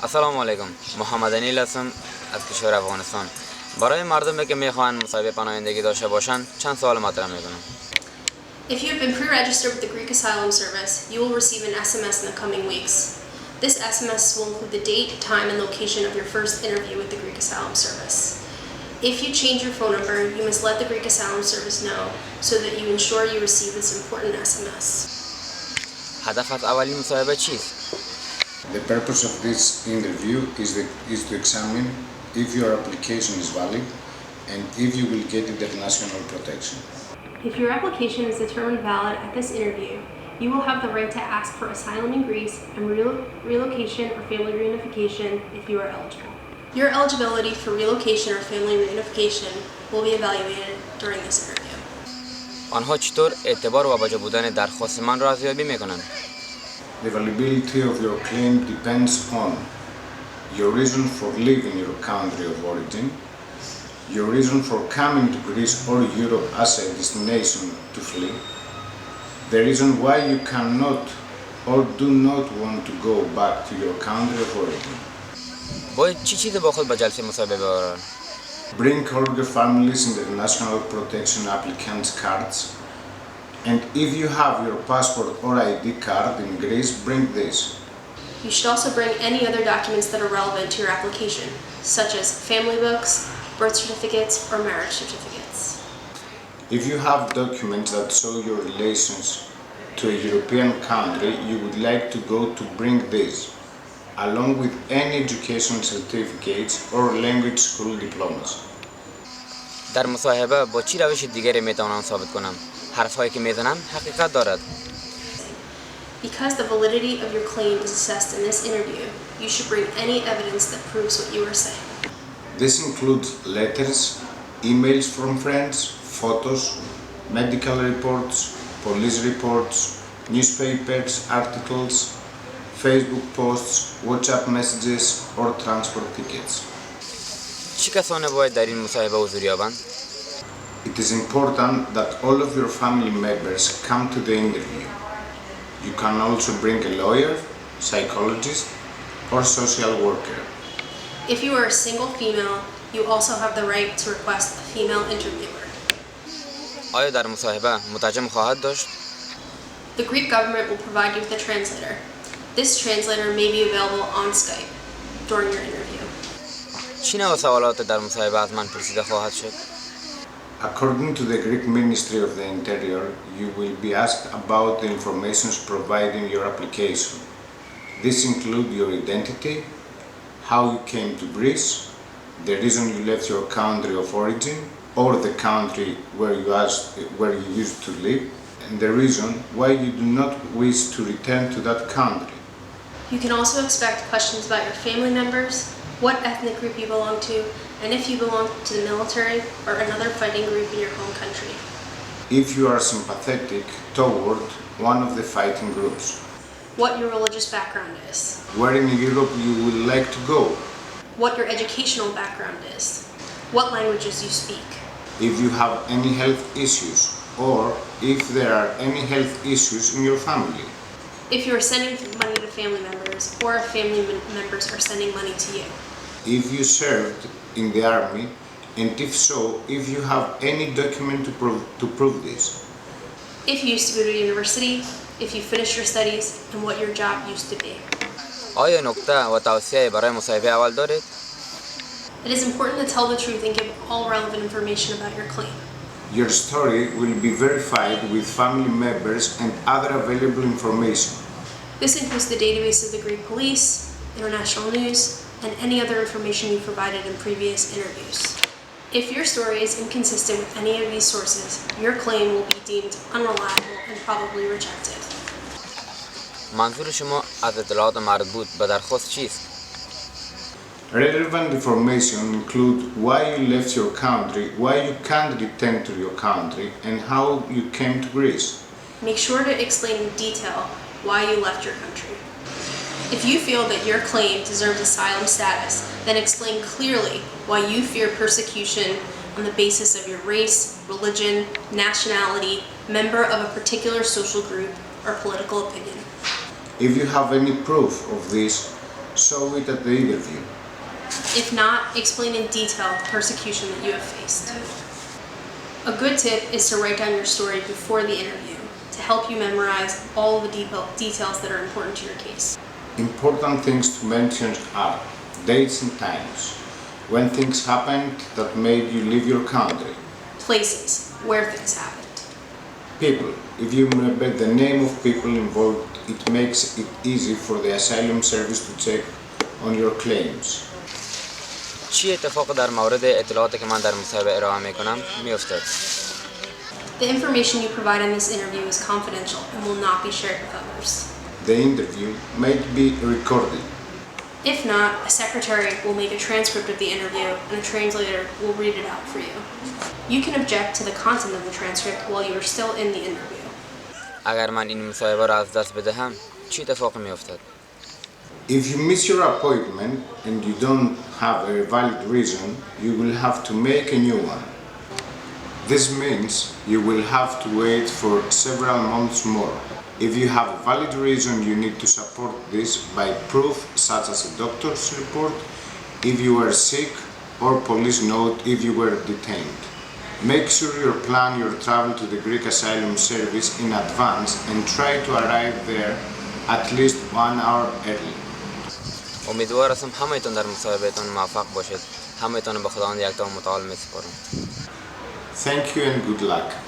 السلام علیکم. محمد انیل هستم از کشور افغانستان. برای مردمی که میخوان مصاحبه پناهندگی داشته باشند چند سوال مطرح میکنم. If you have been pre-registered with the Greek Asylum Service, you will receive an SMS in the coming weeks. This SMS will include the date, time, and location of your first interview with the Greek Asylum Service. If you change your phone number, you must let the Greek Asylum Service know so that you ensure you receive this important SMS. هدف از اولین مصاحبه چیست؟ The purpose of this interview is to examine if your application is valid and if you will get international protection. If your application is determined valid at this interview, you will have the right to ask for asylum in Greece and relocation or family reunification if you are eligible. Your eligibility for relocation or family reunification will be evaluated during this interview. آنها چطور اعتبار و واجب بودن درخواست من را ارزیابی میکنند؟ The validity of your claim depends on your reason for leaving your country of origin, your reason for coming to Greece or Europe as a destination to flee, the reason why you cannot or do not want to go back to your country of origin. باید چی چیزی با خود به جلسه مصاحبه ببرم؟ Bring all your family's international protection applicants cards, and if you have your passport or ID card in Greece, bring this. You should also bring any other documents that are relevant to your application, such as family books, birth certificates, or marriage certificates. If you have documents that show your relations to a European country, you would like to go to bring this, along with any education certificates or language school diplomas. در مصاحبه با چی روش دیگری میتوانم ثابت کنم حرفهایی که میزنم حقیقت دارد؟ Because the validity of your claim is assessed in this interview, you should bring any evidence that proves what you are saying. This includes letters, emails from friends, photos, medical reports, police reports, newspapers, articles, Facebook posts, WhatsApp messages, or transport tickets. چی کسانی باید در این مصاحبه حضور یابند؟ It is important that all of your family members come to the interview. You can also bring a lawyer, psychologist, or social worker. If you are a single female, you also have the right to request a female interviewer. آیا در مصاحبه مترجم خواهد داشت؟ The Greek government will provide you with a translator. This translator may be available on Skype during your interview. چی نوع سوالات در مصاحبه از من پرسیده خواهد شد؟ According to the Greek Ministry of the Interior, you will be asked about the information provided in your application. This includes your identity, how you came to Greece, the reason you left your country of origin or the country where you used to live, and the reason why you do not wish to return to that country. You can also expect questions about your family members, what ethnic group you belong to, and if you belong to the military or another fighting group in your home country. If you are sympathetic toward one of the fighting groups. What your religious background is. Where in Europe you would like to go. What your educational background is. What languages you speak. If you have any health issues or if there are any health issues in your family. If you are sending money to family members or if family members are sending money to you. If you served in the army, and if so, if you have any document to prove this. If you used to go to university, if you finished your studies, and what your job used to be. آیا نکته و توصیه برای مصاحبه اول دارید؟ It is important to tell the truth and give all relevant information about your claim. Your story will be verified with family members and other available information. This includes the database of the Greek police, international news, and any other information you provided in previous interviews. If your story is inconsistent with any of these sources, your claim will be deemed unreliable and probably rejected. منظور شما از اطلاعات مربوط به درخواست چیست؟ Relevant information include why you left your country, why you can't return to your country, and how you came to Greece. Make sure to explain in detail why you left your country. If you feel that your claim deserves asylum status, then explain clearly why you fear persecution on the basis of your race, religion, nationality, member of a particular social group, or political opinion. If you have any proof of this, Show it at the interview. If not, explain in detail the persecution that you have faced. A good tip is to write down your story before the interview to help you memorize all the details that are important to your case. Important things to mention are dates and times, when things happened that made you leave your country. Places where things happened. People. If you remember the name of people involved, it makes it easy for the asylum service to check on your claims. چی اتفاق در مورد اطلاعاتی که من در مصاحبه ارائه میکنم میافتد؟ The information you provide in this interview is confidential and will not be shared with others. The interview might be recorded. If not, a secretary will make a transcript of the interview and a translator will read it out for you. You can object to the content of the transcript while you are still in the interview. اگر من این مصاحبه را از دست بدهم چی اتفاقی میافتد؟ If you miss your appointment and you don't have a valid reason, you will have to make a new one. This means you will have to wait for several months more. If you have a valid reason, you need to support this by proof such as a doctor's report, if you were sick, or police note if you were detained. Make sure you plan your travel to the Greek Asylum Service in advance and try to arrive there at least 1 hour early. امیدوار هستم همه‌تان در مصاحبهتان موفق باشید. همه‌تان به خداوند یکتا متعال می‌سپارم. Thank you and good luck.